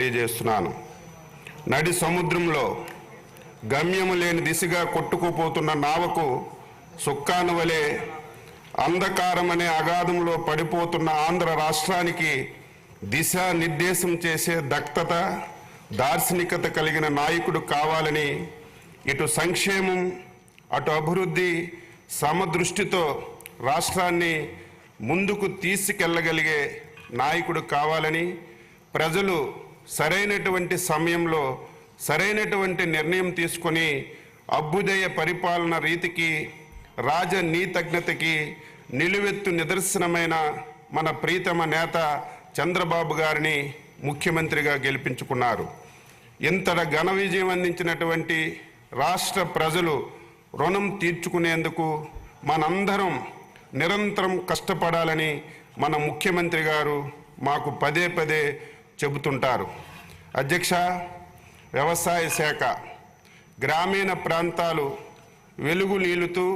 తెలియజేస్తున్నాను. నడి సముద్రంలో గమ్యము లేని దిశగా కొట్టుకుపోతున్న నావకు సుక్కాను వలె అంధకారం అనే అగాధంలో పడిపోతున్న ఆంధ్ర రాష్ట్రానికి దిశానిర్దేశం చేసే దక్షత, దార్శనికత కలిగిన నాయకుడు కావాలని ఇటు సంక్షేమం అటు అభివృద్ధి సమదృష్టితో రాష్ట్రాన్ని ముందుకు తీసుకెళ్లగలిగే నాయకుడు కావాలని ప్రజలు సరైనటువంటి సమయంలో సరైనటువంటి నిర్ణయం తీసుకొని అభ్యుదయ పరిపాలన రీతికి రాజనీతిజ్ఞతకి నిలువెత్తు నిదర్శనమైన మన ప్రీతమ నేత చంద్రబాబు గారిని ముఖ్యమంత్రిగా గెలిపించుకున్నారు. ఇంతటి ఘన విజయం అందించినటువంటి రాష్ట్ర ప్రజలు రుణం తీర్చుకునేందుకు మనందరం నిరంతరం కష్టపడాలని మన ముఖ్యమంత్రి గారు మాకు పదే పదే చెబుతుంటారు. అధ్యక్ష, వ్యవసాయ శాఖ గ్రామీణ ప్రాంతాలు వెలుగు నీలుతూ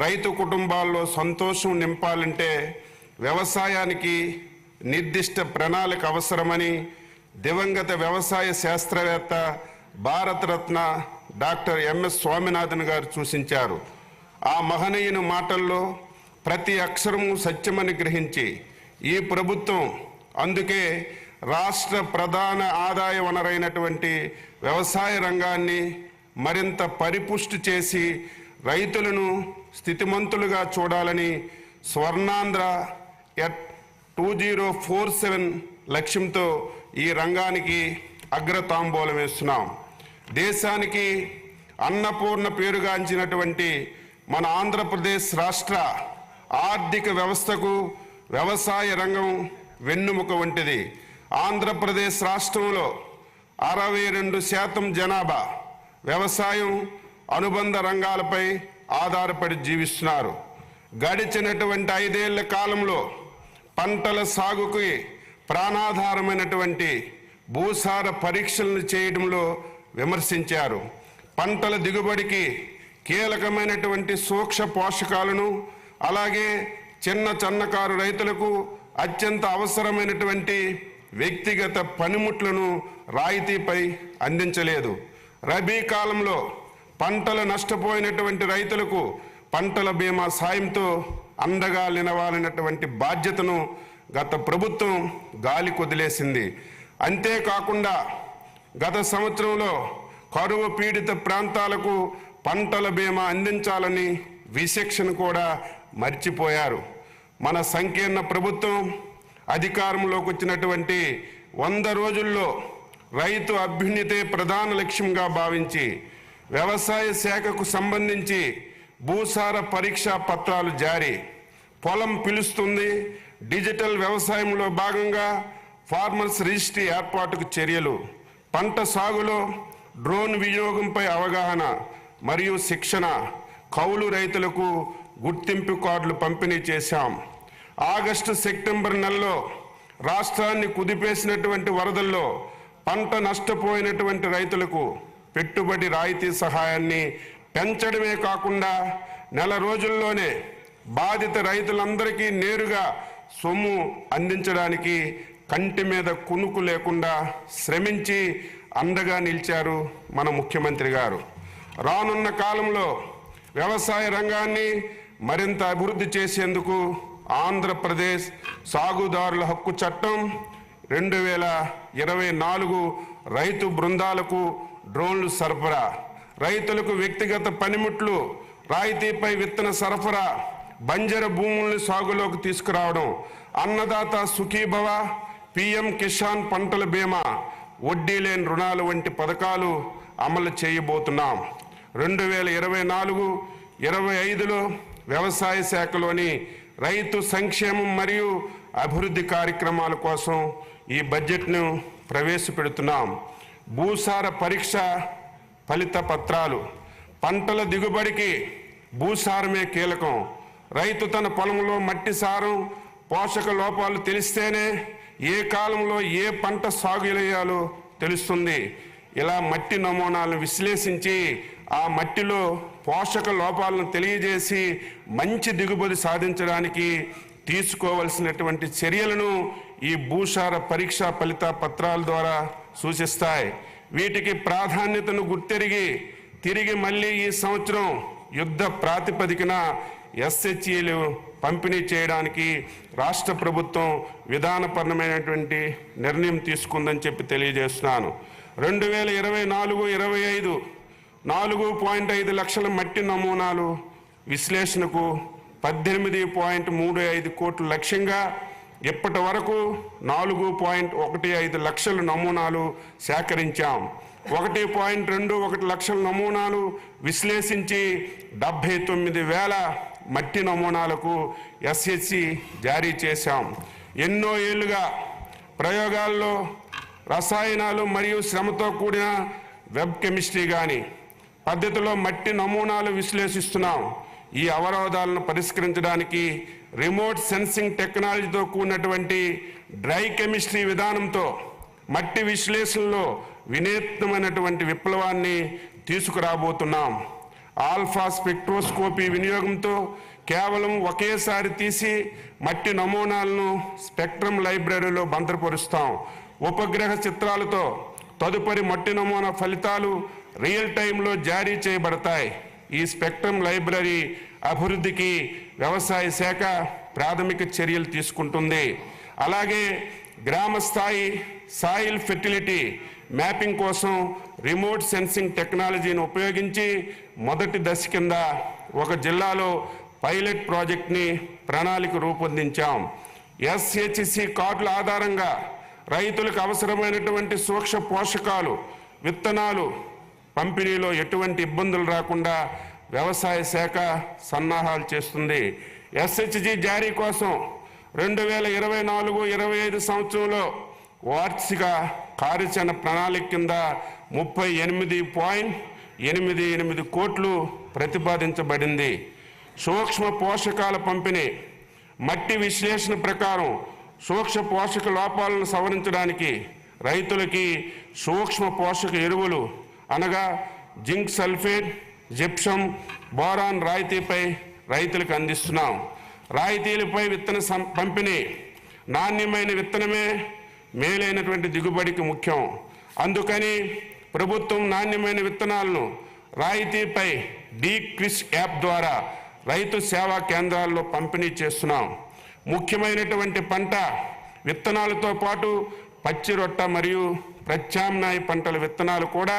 రైతు కుటుంబాల్లో సంతోషం నింపాలంటే వ్యవసాయానికి నిర్దిష్ట ప్రణాళిక అవసరమని దివంగత వ్యవసాయ శాస్త్రవేత్త భారతరత్న డాక్టర్ ఎంఎస్ స్వామినాథన్ గారు సూచించారు. ఆ మహనీయుని మాటల్లో ప్రతి అక్షరము సత్యమని గ్రహించి ఈ ప్రభుత్వం అందుకే రాష్ట్ర ప్రధాన ఆదాయ వనరైనటువంటి వ్యవసాయ రంగాన్ని మరింత పరిపుష్టి చేసి రైతులను స్థితిమంతులుగా చూడాలని స్వర్ణాంధ్ర ఎట్ 2047 లక్ష్యంతో ఈ రంగానికి అగ్రతాంబూలం వేస్తున్నాం. దేశానికి అన్నపూర్ణ పేరుగాంచినటువంటి మన ఆంధ్రప్రదేశ్ రాష్ట్ర ఆర్థిక వ్యవస్థకు వ్యవసాయ రంగం వెన్నుముక వంటిది. ఆంధ్రప్రదేశ్ రాష్ట్రంలో 62% జనాభా వ్యవసాయం అనుబంధ రంగాలపై ఆధారపడి జీవిస్తున్నారు. గడిచినటువంటి 5 ఏళ్ల కాలంలో పంటల సాగుకి ప్రాణాధారమైనటువంటి భూసార పరీక్షలను చేయడంలో విమర్శించారు. పంటల దిగుబడికి కీలకమైనటువంటి సూక్ష్మ పోషకాలను అలాగే చిన్నకారు రైతులకు అత్యంత అవసరమైనటువంటి వ్యక్తిగత పనిముట్లను రాయితీపై అందించలేదు. రబీ కాలంలో పంటలు నష్టపోయినటువంటి రైతులకు పంటల బీమా సాయంతో అండగా నిలవాలన్నటువంటి బాధ్యతను గత ప్రభుత్వం గాలి కొదిలేసింది. అంతేకాకుండా గత సంవత్సరంలో కరువు పీడిత ప్రాంతాలకు పంటల బీమా అందించాలని విచక్షణ కూడా మర్చిపోయారు. మన సంకీర్ణ ప్రభుత్వం అధికారంలోకి వచ్చినటువంటి 100 రోజుల్లో రైతు అభ్యున్నతే ప్రధాన లక్ష్యంగా భావించి వ్యవసాయ శాఖకు సంబంధించి భూసార పరీక్షా పత్రాలు జారీ, పొలం పిలుస్తుంది, డిజిటల్ వ్యవసాయంలో భాగంగా ఫార్మర్స్ రిజిస్ట్రీ ఏర్పాటుకు చర్యలు, పంట సాగులో డ్రోన్ వినియోగంపై అవగాహన మరియు శిక్షణ, కౌలు రైతులకు గుర్తింపు కార్డులు పంపిణీ చేశాం. ఆగస్టు సెప్టెంబర్ నెలలో రాష్ట్రాన్ని కుదిపేసినటువంటి వరదల్లో పంట నష్టపోయినటువంటి రైతులకు పెట్టుబడి రాయితీ సహాయాన్ని పెంచడమే కాకుండా నెల రోజుల్లోనే బాధిత రైతులందరికీ నేరుగా సొమ్ము అందించడానికి కంటి మీద కునుకు లేకుండా శ్రమించి అండగా నిలిచారు మన ముఖ్యమంత్రి గారు. రానున్న కాలంలో వ్యవసాయ రంగాన్ని మరింత అభివృద్ధి చేసేందుకు ఆంధ్రప్రదేశ్ సాగుదారుల హక్కు చట్టం 2024 రైతు బృందాలకు డ్రోన్లు సరఫరా, రైతులకు వ్యక్తిగత పనిముట్లు రాయితీపై విత్తన సరఫరా, బంజరు భూముల్ని సాగులోకి తీసుకురావడం, అన్నదాత సుఖీభవ, పిఎం కిసాన్ పంటల బీమా, వడ్డీ లేని రుణాలు వంటి పథకాలు అమలు చేయబోతున్నాం. 2024-25లో వ్యవసాయ శాఖలోని రైతు సంక్షేమం మరియు అభివృద్ధి కార్యక్రమాల కోసం ఈ బడ్జెట్ను ప్రవేశపెడుతున్నాం. భూసార పరీక్ష ఫలిత పత్రాలు, పంటల దిగుబడికి భూసారమే కీలకం. రైతు తన పొలంలో మట్టి సారం, పోషక లోపాలు తెలిస్తేనే ఏ కాలంలో ఏ పంట సాగు చేయాలో తెలుస్తుంది. ఇలా మట్టి నమూనాలను విశ్లేషించి ఆ మట్టిలో పోషక లోపాలను తెలియజేసి మంచి దిగుబడి సాధించడానికి తీసుకోవాల్సినటువంటి చర్యలను ఈ భూసార పరీక్షా ఫలిత పత్రాల ద్వారా సూచిస్తాయి. వీటికి ప్రాధాన్యతను గుర్తెరిగి తిరిగి మళ్ళీ ఈ సంవత్సరం యుద్ధ ప్రాతిపదికన ఎస్హెచ్ఈలు పంపిణీ చేయడానికి రాష్ట్ర ప్రభుత్వం విధానపరమైనటువంటి నిర్ణయం తీసుకుందని చెప్పి తెలియజేస్తున్నాను. 2024-25 4.5 లక్షల మట్టి నమూనాలు విశ్లేషణకు 18.35 కోట్ల లక్ష్యంగా ఇప్పటి వరకు 4.15 లక్షల నమూనాలు సేకరించాం. 1.21 లక్షల నమూనాలు విశ్లేషించి 79,000 మట్టి నమూనాలకు ఎస్హెచ్సి జారీ చేశాం. ఎన్నో ఏళ్లుగా ప్రయోగాల్లో రసాయనాలు మరియు శ్రమతో కూడిన వెబ్ కెమిస్ట్రీ కానీ పద్ధతిలో మట్టి నమూనాలు విశ్లేషిస్తున్నాం. ఈ అవరోధాలను పరిష్కరించడానికి రిమోట్ సెన్సింగ్ టెక్నాలజీతో కూడినటువంటి డ్రై కెమిస్ట్రీ విధానంతో మట్టి విశ్లేషణలో వినూత్నమైనటువంటి విప్లవాన్ని తీసుకురాబోతున్నాం. ఆల్ఫా స్పెక్ట్రోస్కోపీ వినియోగంతో కేవలం ఒకేసారి తీసి మట్టి నమూనాలను స్పెక్ట్రమ్ లైబ్రరీలో భద్రపరుస్తాం. ఉపగ్రహ చిత్రాలతో తదుపరి మట్టి నమూనా ఫలితాలు రియల్ టైంలో జారీ చేయబడతాయి. ఈ స్పెక్ట్రమ్ లైబ్రరీ అభివృద్ధికి వ్యవసాయ శాఖ ప్రాథమిక చర్యలు తీసుకుంటుంది. అలాగే గ్రామ స్థాయి సాయిల్ ఫెర్టిలిటీ మ్యాపింగ్ కోసం రిమోట్ సెన్సింగ్ టెక్నాలజీని ఉపయోగించి మొదటి దశ కింద ఒక జిల్లాలో పైలట్ ప్రాజెక్ట్ని ప్రణాళిక రూపొందించాం. ఎస్హెచ్సి కార్డుల ఆధారంగా రైతులకు అవసరమైనటువంటి సూక్ష్మ పోషకాలు విత్తనాలు పంపిణీలో ఎటువంటి ఇబ్బందులు రాకుండా వ్యవసాయ శాఖ సన్నాహాలు చేస్తుంది. ఎస్హెచ్జి జారీ కోసం 2024-25 సంవత్సరంలో వార్షిక కార్యాచరణ ప్రణాళిక కింద 38.88 కోట్లు ప్రతిపాదించబడింది. సూక్ష్మ పోషకాల పంపిణీ మట్టి విశ్లేషణ ప్రకారం సూక్ష్మ పోషక లోపాలను సవరించడానికి రైతులకి సూక్ష్మ పోషక ఎరువులు అనగా జింక్ సల్ఫేట్, జిప్సమ్, బోరాన్ రాయితీపై రైతులకు అందిస్తున్నాం. రాయితీలపై విత్తన పంపిణీ నాణ్యమైన విత్తనమే మేలైనటువంటి దిగుబడికి ముఖ్యం. అందుకని ప్రభుత్వం నాణ్యమైన విత్తనాలను రాయితీపై డీక్రిస్ యాప్ ద్వారా రైతు సేవా కేంద్రాల్లో పంపిణీ చేస్తున్నాం. ముఖ్యమైనటువంటి పంట విత్తనాలతో పాటు పచ్చి రొట్ట మరియు ప్రత్యామ్నాయ పంటల విత్తనాలు కూడా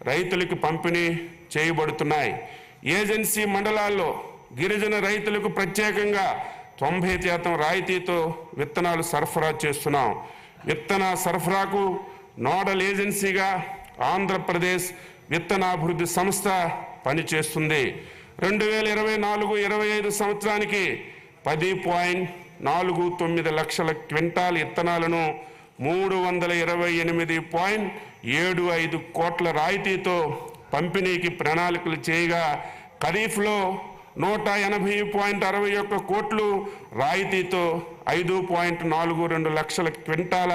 రైతులకు పంపిణీ చేయబడుతున్నాయి. ఏజెన్సీ మండలాల్లో గిరిజన రైతులకు ప్రత్యేకంగా 90% రాయితీతో విత్తనాలు సరఫరా చేస్తున్నాం. విత్తన సరఫరాకు నోడల్ ఏజెన్సీగా ఆంధ్రప్రదేశ్ విత్తనాభివృద్ధి సంస్థ పనిచేస్తుంది. 2024-25 సంవత్సరానికి 10.49 లక్షల క్వింటాల్ విత్తనాలను 328.75 కోట్ల రాయితీతో పంపిణీకి ప్రణాళికలు చేయగా ఖరీఫ్లో 180.61 కోట్లు రాయితీతో 5.42 లక్షల క్వింటాల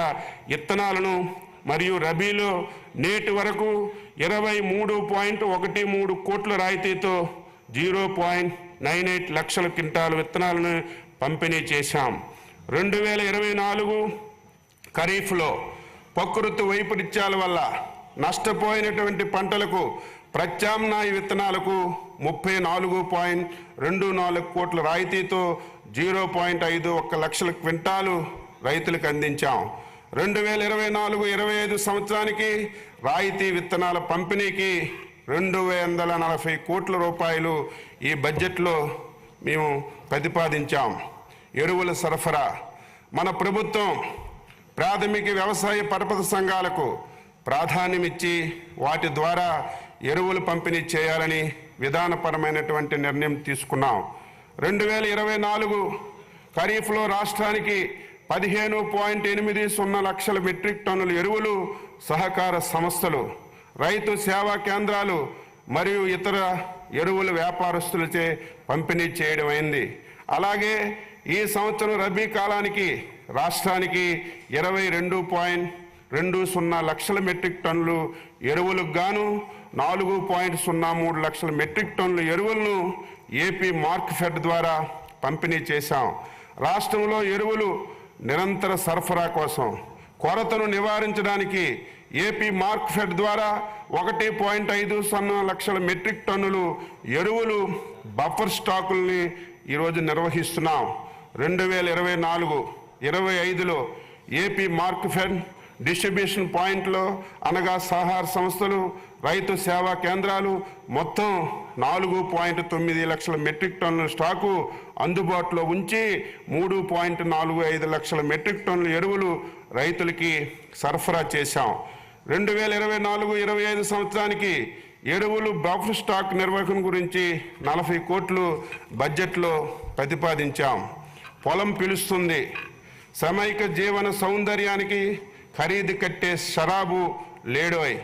విత్తనాలను మరియు రబీలో నేటి వరకు 23.13 కోట్ల రాయితీతో 0.98 లక్షల క్వింటాల విత్తనాలను పంపిణీ చేశాం. 2024 ఖరీఫ్లో ప్రకృతి వైపరీత్యాల వల్ల నష్టపోయినటువంటి పంటలకు ప్రత్యామ్నాయ విత్తనాలకు 34.24 కోట్ల రాయితీతో 0.51 లక్షల క్వింటాలు రైతులకు అందించాం. 2024-25 సంవత్సరానికి రాయితీ విత్తనాల పంపిణీకి 240 కోట్ల రూపాయలు ఈ బడ్జెట్లో మేము ప్రతిపాదించాం. ఎరువుల సరఫరా మన ప్రభుత్వం ప్రాథమిక వ్యవసాయ పరపతి సంఘాలకు ప్రాధాన్యమిచ్చి వాటి ద్వారా ఎరువులు పంపిణీ చేయాలని విధానపరమైనటువంటి నిర్ణయం తీసుకున్నాం. 2024 ఖరీఫ్లో రాష్ట్రానికి 15.80 లక్షల మెట్రిక్ టన్నుల ఎరువులు సహకార సంస్థలు, రైతు సేవా కేంద్రాలు మరియు ఇతర ఎరువుల వ్యాపారస్తులచే పంపిణీ చేయడం అయింది. అలాగే ఈ సంవత్సరం రబీ కాలానికి రాష్ట్రానికి 22.20 లక్షల మెట్రిక్ టన్నులు ఎరువులకు గాను 4.03 లక్షల మెట్రిక్ టన్నుల ఎరువులను ఏపీ మార్క్ఫెడ్ ద్వారా పంపిణీ చేశాం. రాష్ట్రంలో ఎరువులు నిరంతర సరఫరా కోసం కొరతను నివారించడానికి ఏపీ మార్క్ఫెడ్ ద్వారా 1.50 లక్షల మెట్రిక్ టన్నులు ఎరువులు బఫర్ స్టాకుల్ని ఈరోజు నిర్వహిస్తున్నాం. 2024-25లో ఏపీ మార్క్ఫెడ్ డిస్ట్రిబ్యూషన్ పాయింట్లో అనగా సహకార సంస్థలు, రైతు సేవా కేంద్రాలు మొత్తం 4.9 లక్షల మెట్రిక్ టన్నుల స్టాకు అందుబాటులో ఉంచి 3.45 లక్షల మెట్రిక్ టన్నుల ఎరువులు రైతులకి సరఫరా చేశాం. 2024-25 సంవత్సరానికి ఎరువులు బఫర్ స్టాక్ నిర్వహణ గురించి 40 కోట్లు బడ్జెట్లో ప్రతిపాదించాం. పొలం పిలుస్తుంది, సామాజిక జీవన సౌందర్యానికి ఖరీదు కట్టే షరాబు లేడోయ్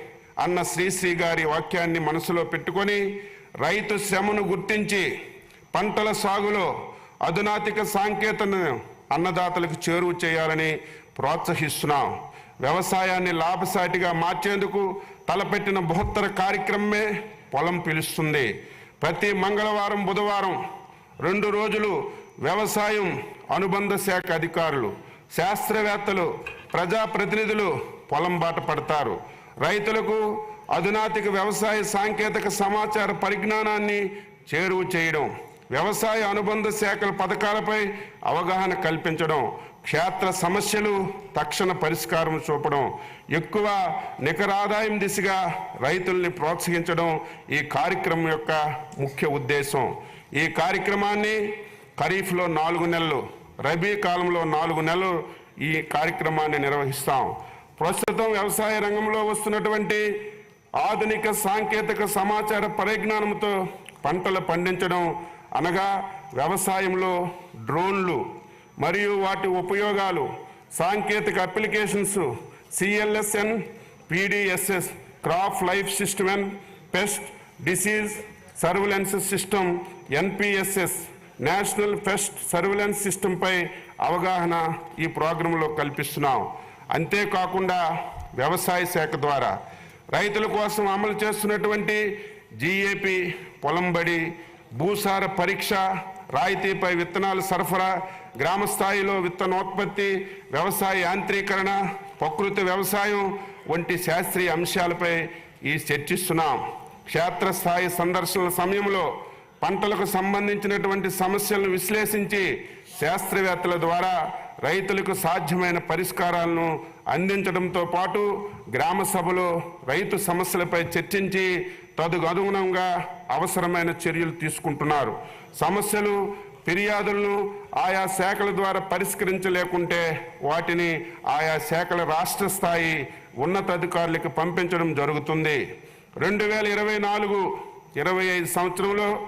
అన్న శ్రీశ్రీ గారి వాక్యాన్ని మనసులో పెట్టుకొని రైతు శ్రమను గుర్తించి పంటల సాగులో అధునాతిక సాంకేతికతను అన్నదాతలకు చేరువ చేయాలని ప్రోత్సహిస్తున్నాం. వ్యవసాయాన్ని లాభసాటిగా మార్చేందుకు తలపెట్టిన బృహత్తర కార్యక్రమమే పొలం పిలుస్తుంది. ప్రతి మంగళవారం, బుధవారం 2 రోజులు వ్యవసాయం అనుబంధ శాఖ అధికారులు, శాస్త్రవేత్తలు, ప్రజాప్రతినిధులు పొలం బాట పడతారు. రైతులకు అధునాతిక వ్యవసాయ సాంకేతిక సమాచార పరిజ్ఞానాన్ని చేరువ చేయడం, వ్యవసాయ అనుబంధ శాఖల పథకాలపై అవగాహన కల్పించడం, క్షేత్ర సమస్యలు తక్షణ పరిష్కారం చూపడం, ఎక్కువ నికర ఆదాయం దిశగా రైతుల్ని ప్రోత్సహించడం ఈ కార్యక్రమం యొక్క ముఖ్య ఉద్దేశం. ఈ కార్యక్రమాన్ని ఖరీఫ్లో 4 నెలలు, రబీ కాలంలో 4 నెలలు ఈ కార్యక్రమాన్ని నిర్వహిస్తాం. ప్రస్తుతం వ్యవసాయ రంగంలో వస్తున్నటువంటి ఆధునిక సాంకేతిక సమాచార పరిజ్ఞానంతో పంటలు పండించడం అనగా వ్యవసాయంలో డ్రోన్లు మరియు వాటి ఉపయోగాలు, సాంకేతిక applications, CLSN, PDSS, crop life system, pest disease surveillance system, NPSS, national pest surveillance సిస్టంపై అవగాహన ఈ ప్రోగ్రాంలో కల్పిస్తున్నాం. అంతేకాకుండా వ్యవసాయ శాఖ ద్వారా రైతుల కోసం అమలు చేస్తున్నటువంటి GAP, పొలంబడి, భూసార పరీక్ష, రాయితీపై విత్తనాల సరఫరా, గ్రామ స్థాయిలో విత్తనోత్పత్తి, వ్యవసాయ యాంత్రీకరణ, ప్రకృతి వ్యవసాయం వంటి శాస్త్రీయ అంశాలపై ఈ చర్చిస్తున్నాం. క్షేత్రస్థాయి సందర్శనల సమయంలో పంటలకు సంబంధించినటువంటి సమస్యలను విశ్లేషించి శాస్త్రవేత్తల ద్వారా రైతులకు సాధ్యమైన పరిష్కారాలను అందించడంతో పాటు గ్రామ సభలో రైతు సమస్యలపై చర్చించి తదనుగుణంగా అవసరమైన చర్యలు తీసుకుంటున్నారు. సమస్యలు, ఫిర్యాదులను ఆయా శాఖల ద్వారా పరిష్కరించలేకుంటే వాటిని ఆయా శాఖల రాష్ట్ర స్థాయి ఉన్నతాధికారులకు పంపించడం జరుగుతుంది. 2024-25 సంవత్సరంలో